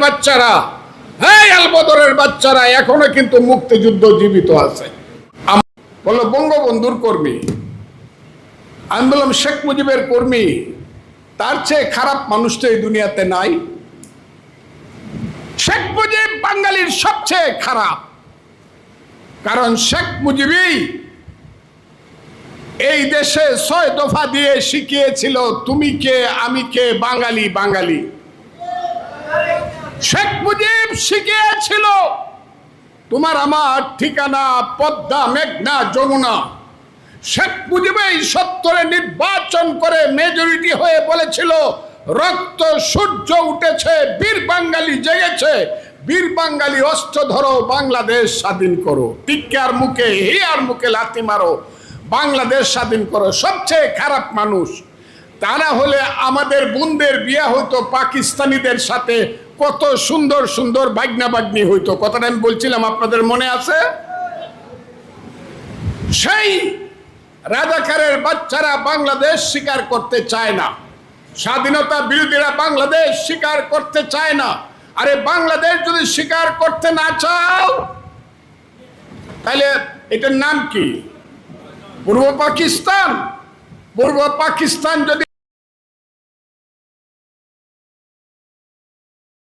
বাচ্চারা, হ্যাঁ আলবদরের বাচ্চারা এখনো কিন্তু মুক্তিযুদ্ধ জীবিত আছে। বললো বঙ্গবন্ধুর কর্মী, আমি বললাম শেখ মুজিবের কর্মী, তার চেয়ে খারাপ মানুষ তো এই দুনিয়াতে নাই। শেখ মুজিব বাঙালির সবচেয়ে খারাপ, কারণ শেখ মুজিবই এই দেশে 6 দফা দিয়ে শিখিয়েছিল তুমি কে আমি কে, বাঙালি বাঙালি। শেখ মুজিব শিখিয়েছিল তোমার আমার ঠিকানা পদ্মা, মেঘনা, যমুনা। শেখ মুজিবই 70-এ নির্বাচন করে মেজরিটি হয়ে বলেছিল রক্ত সূর্য উঠেছে, বীর বাঙালি জেগেছে, বীর বাঙালি অস্ত্র ধরো, বাংলাদেশ স্বাধীন করো। টিক্কার মুখে হিয়ার মুখে লাথি মারো, বাংলাদেশ স্বাধীন করো। সবচেয়ে খারাপ মানুষ। তা না হলে আমাদের বোনদের বিয়ে হইতো পাকিস্তানিদের সাথে, কত সুন্দর সুন্দর বাগনা বাগনি হইতো। কথাটা আমি বলছিলাম, আপনাদের মনে আছে? সেই রাজাকারের বাচ্চারা বাংলাদেশ স্বীকার করতে চায় না, স্বাধীনতা বিরোধীরা বাংলাদেশ স্বীকার করতে চায় না। আরে বাংলাদেশ যদি স্বীকার করতে না চাও তাহলে এটার নাম কি? পূর্ব পাকিস্তান। পূর্ব পাকিস্তান যদি